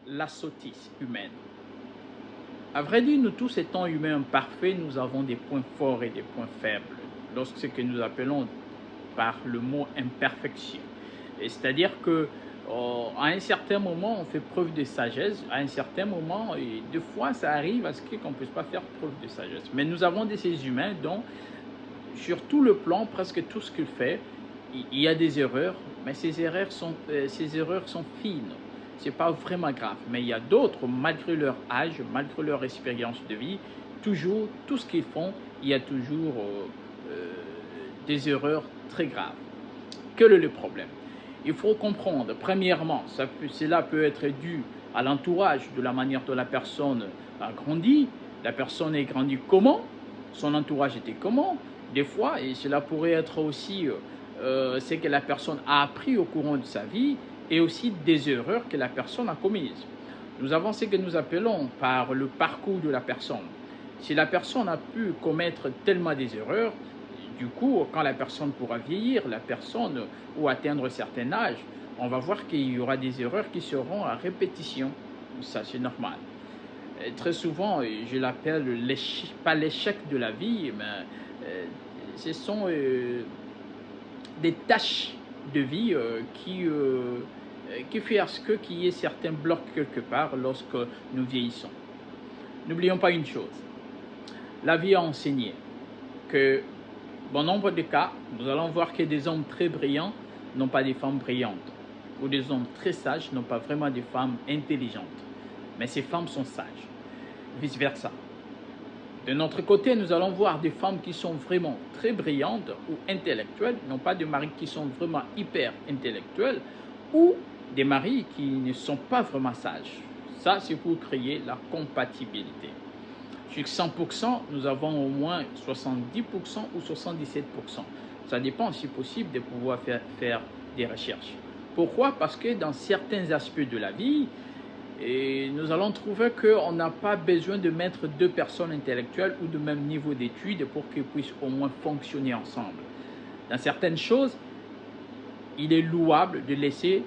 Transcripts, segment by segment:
la sottise humaine. À vrai dire, nous tous étant humains imparfaits, nous avons des points forts et des points faibles, lorsque ce que nous appelons par le mot imperfection. C'est-à-dire que à un certain moment, on fait preuve de sagesse, à un certain moment, et deux fois, ça arrive à ce qu'on ne puisse pas faire preuve de sagesse. Mais nous avons de ces humains dont, sur tout le plan, presque tout ce qu'il fait, il y a des erreurs, mais ces erreurs sont fines. Ce n'est pas vraiment grave. Mais il y a d'autres, malgré leur âge, malgré leur expérience de vie, toujours, tout ce qu'ils font, il y a toujours des erreurs très graves. Quel est le problème? Il faut comprendre, premièrement, cela peut être dû à l'entourage, de la manière dont la personne a grandi. La personne est grandie comment? Son entourage était comment? Des fois, et cela pourrait être aussi ce que la personne a appris au courant de sa vie et aussi des erreurs que la personne a commises. Nous avons ce que nous appelons par le parcours de la personne. Si la personne a pu commettre tellement des erreurs, du coup, quand la personne pourra vieillir, la personne ou atteindre un certain âge, on va voir qu'il y aura des erreurs qui seront à répétition. Ça, c'est normal. Et très souvent, je l'appelle pas l'échec de la vie, mais ce sont des tâches de vie qui fait à ce qu'il y ait certains blocs quelque part lorsque nous vieillissons. N'oublions pas une chose, la vie a enseigné que bon nombre de cas, nous allons voir que des hommes très brillants n'ont pas des femmes brillantes, ou des hommes très sages n'ont pas vraiment des femmes intelligentes, mais ces femmes sont sages, vice-versa. De notre côté, nous allons voir des femmes qui sont vraiment très brillantes ou intellectuelles, non pas des maris qui sont vraiment hyper intellectuels, ou des maris qui ne sont pas vraiment sages. Ça, c'est pour créer la compatibilité. Sur 100%, nous avons au moins 70% ou 77%. Ça dépend, si possible, de pouvoir faire des recherches. Pourquoi? Parce que dans certains aspects de la vie, nous allons trouver qu'on n'a pas besoin de mettre deux personnes intellectuelles ou de même niveau d'études pour qu'elles puissent au moins fonctionner ensemble. Dans certaines choses, il est louable de laisser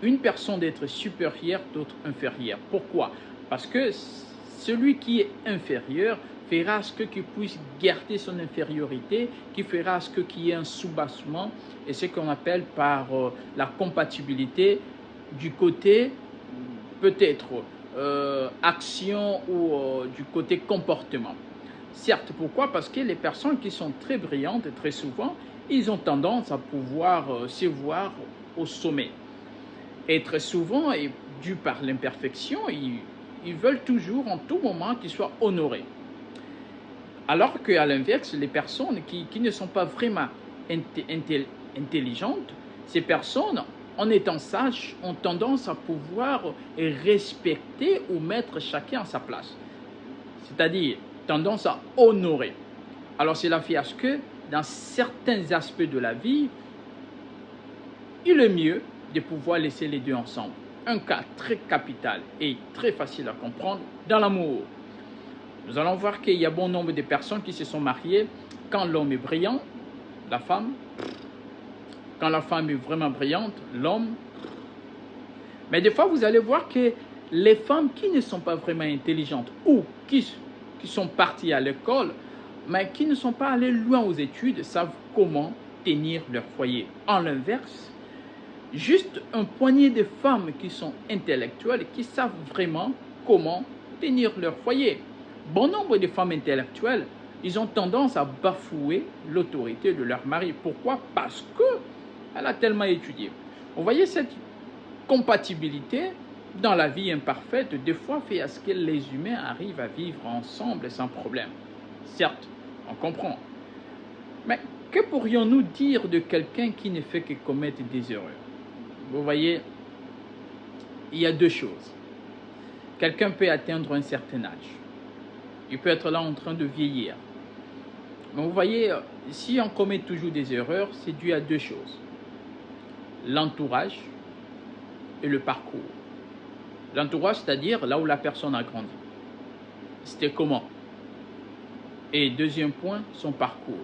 une personne d'être supérieure, d'autres inférieure. Pourquoi? Parce que celui qui est inférieur fera ce qu'il puisse garder son infériorité, qui fera ce qu'il y ait un soubassement et ce qu'on appelle par la compatibilité du côté peut-être action ou du côté comportement. Certes, pourquoi? Parce que les personnes qui sont très brillantes, très souvent, ils ont tendance à pouvoir se voir au sommet. Et très souvent, et dû par l'imperfection, ils veulent toujours en tout moment qu'ils soient honorés. Alors qu'à l'inverse, les personnes qui ne sont pas vraiment intelligentes, ces personnes, en étant sages, ont tendance à pouvoir respecter ou mettre chacun à sa place. C'est-à-dire, tendance à honorer. Alors cela fait à ce que, dans certains aspects de la vie, il est mieux de pouvoir laisser les deux ensemble. Un cas très capital et très facile à comprendre dans l'amour. Nous allons voir qu'il y a bon nombre de personnes qui se sont mariées quand l'homme est brillant, la femme. Quand la femme est vraiment brillante, l'homme. Mais des fois, vous allez voir que les femmes qui ne sont pas vraiment intelligentes ou qui sont parties à l'école, mais qui ne sont pas allées loin aux études, savent comment tenir leur foyer. En l'inverse, juste un poignet de femmes qui sont intellectuelles, qui savent vraiment comment tenir leur foyer. Bon nombre de femmes intellectuelles, ils ont tendance à bafouer l'autorité de leur mari. Pourquoi? Parce qu'elle a tellement étudié. Vous voyez, cette compatibilité dans la vie imparfaite, des fois, fait à ce que les humains arrivent à vivre ensemble sans problème. Certes, on comprend. Mais que pourrions-nous dire de quelqu'un qui ne fait que commettre des erreurs? Vous voyez, il y a deux choses. Quelqu'un peut atteindre un certain âge. Il peut être là en train de vieillir. Mais vous voyez, si on commet toujours des erreurs, c'est dû à deux choses. L'entourage et le parcours. L'entourage, c'est-à-dire là où la personne a grandi. C'était comment? Et deuxième point, son parcours.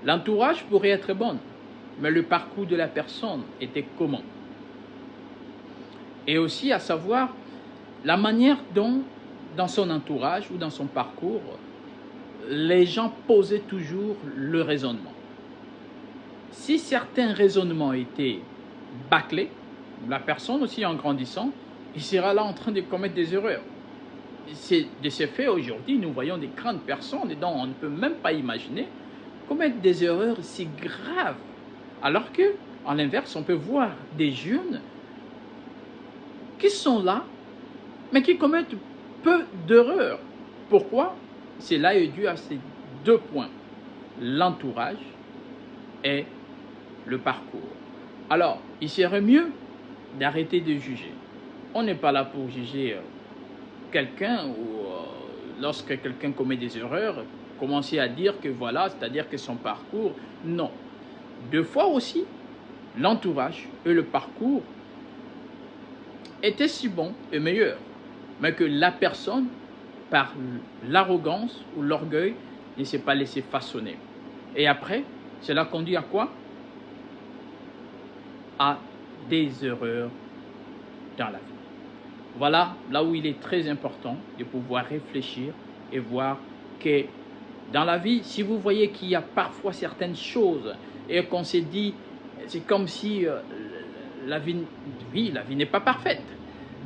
L'entourage pourrait être bon, mais le parcours de la personne était comment? Et aussi à savoir, la manière dont, dans son entourage ou dans son parcours, les gens posaient toujours le raisonnement. Si certains raisonnements étaient bâclés, la personne aussi en grandissant, il sera là en train de commettre des erreurs. De ce fait, aujourd'hui, nous voyons des grandes personnes dont on ne peut même pas imaginer commettre des erreurs si graves. Alors que, à l'inverse, on peut voir des jeunes qui sont là, mais qui commettent peu d'erreurs. Pourquoi? Cela est dû à ces deux points, l'entourage et le parcours. Alors, il serait mieux d'arrêter de juger. On n'est pas là pour juger quelqu'un ou lorsque quelqu'un commet des erreurs, commencer à dire que voilà, c'est-à-dire que son parcours, non. Deux fois aussi, l'entourage et le parcours étaient si bons et meilleurs, mais que la personne, par l'arrogance ou l'orgueil, ne s'est pas laissé façonner. Et après, cela conduit à quoi? À des erreurs dans la vie. Voilà là où il est très important de pouvoir réfléchir et voir que dans la vie, si vous voyez qu'il y a parfois certaines choses et qu'on s'est dit, c'est comme si la vie, oui, la vie n'est pas parfaite,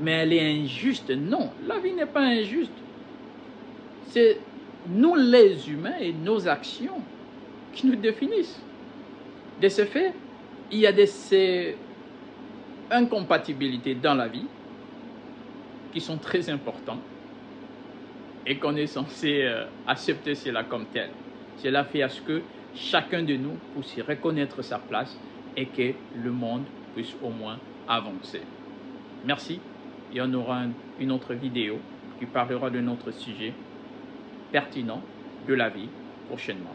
mais elle est injuste. Non, la vie n'est pas injuste. C'est nous les humains et nos actions qui nous définissent. De ce fait, il y a ces incompatibilités dans la vie qui sont très importantes et qu'on est censé accepter cela comme tel. Cela fait à ce que chacun de nous puisse reconnaître sa place et que le monde puisse au moins avancer. Merci et on aura une autre vidéo qui parlera de notre sujet pertinent de la vie prochainement.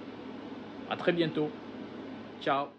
À très bientôt. Ciao.